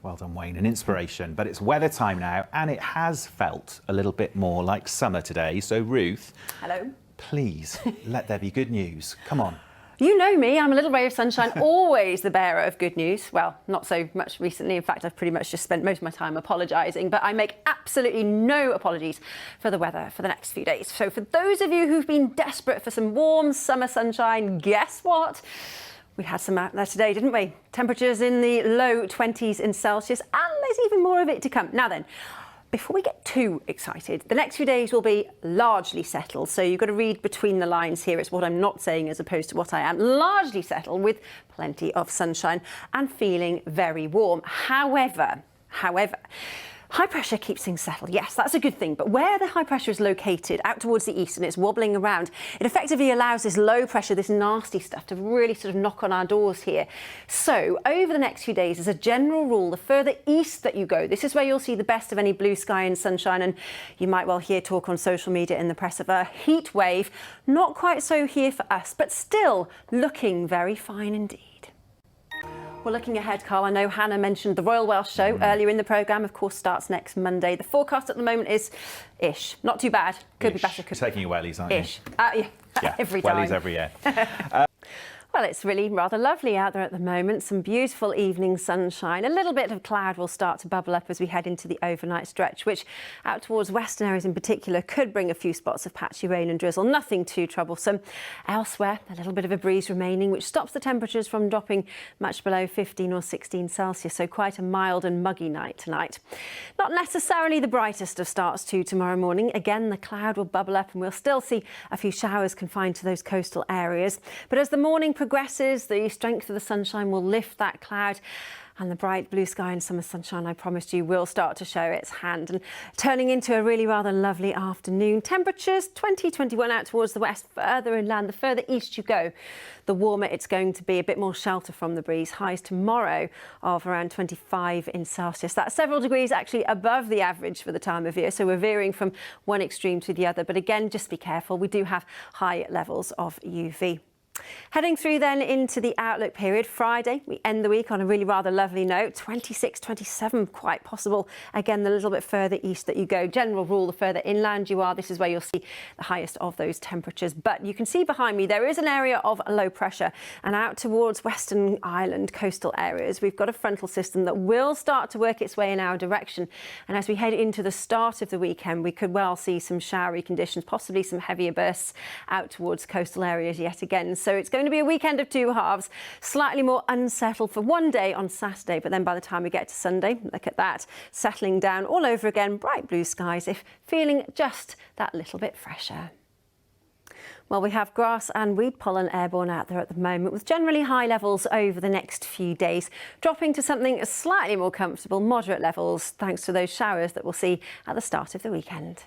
Well done, Wayne, an inspiration. But it's weather time now, and it has felt a little bit more like summer today. So, Ruth. Hello. Please, let there be good news. Come on. You know me, I'm a little ray of sunshine, always the bearer of good news. Well, not so much recently. In fact, I've pretty much just spent most of my time apologising, but I make absolutely no apologies for the weather for the next few days. So for those of you who've been desperate for some warm summer sunshine, guess what? We had some out there today, didn't we? Temperatures in the low 20s in Celsius, and there's even more of it to come. Now then, before we get too excited, the next few days will be largely settled. So you've got to read between the lines here. It's what I'm not saying as opposed to what I am. Largely settled with plenty of sunshine and feeling very warm. However, high pressure keeps things settled. Yes, that's a good thing. But where the high pressure is located, out towards the east, and it's wobbling around, it effectively allows this low pressure, this nasty stuff, to really sort of knock on our doors here. So over the next few days, as a general rule, the further east that you go, this is where you'll see the best of any blue sky and sunshine. And you might well hear talk on social media in the press of a heat wave. Not quite so here for us, but still looking very fine indeed. Well, looking ahead, Carl, I know Hannah mentioned the Royal Welsh Show earlier in the programme. Of course, starts next Monday. The forecast at the moment is ish. Not too bad. Could be better. Taking your wellies, aren't you? Ish. Yeah, every time. Wellies every year. Well, it's really rather lovely out there at the moment. Some beautiful evening sunshine. A little bit of cloud will start to bubble up as we head into the overnight stretch, which out towards western areas in particular could bring a few spots of patchy rain and drizzle. Nothing too troublesome. Elsewhere, a little bit of a breeze remaining, which stops the temperatures from dropping much below 15 or 16 Celsius. So quite a mild and muggy night tonight. Not necessarily the brightest of starts to tomorrow morning. Again, the cloud will bubble up and we'll still see a few showers confined to those coastal areas. But as the morning progresses, the strength of the sunshine will lift that cloud, and the bright blue sky and summer sunshine I promised you will start to show its hand, and turning into a really rather lovely afternoon. Temperatures 20-21 out towards the west, further inland. The further east you go, the warmer it's going to be. A bit more shelter from the breeze. Highs tomorrow of around 25 in Celsius. That's several degrees actually above the average for the time of year. So we're veering from one extreme to the other. But again, just be careful. We do have high levels of UV. Heading through then into the outlook period, Friday, we end the week on a really rather lovely note, 26, 27, quite possible. Again, the little bit further east that you go. General rule, the further inland you are, this is where you'll see the highest of those temperatures. But you can see behind me, there is an area of low pressure, and out towards Western Island coastal areas, we've got a frontal system that will start to work its way in our direction. And as we head into the start of the weekend, we could well see some showery conditions, possibly some heavier bursts out towards coastal areas yet again. So it's going to be a weekend of two halves, slightly more unsettled for one day on Saturday, but then by the time we get to Sunday, look at that, settling down all over again, bright blue skies, if feeling just that little bit fresher. Well, we have grass and weed pollen airborne out there at the moment, with generally high levels over the next few days, dropping to something slightly more comfortable, moderate levels, thanks to those showers that we'll see at the start of the weekend.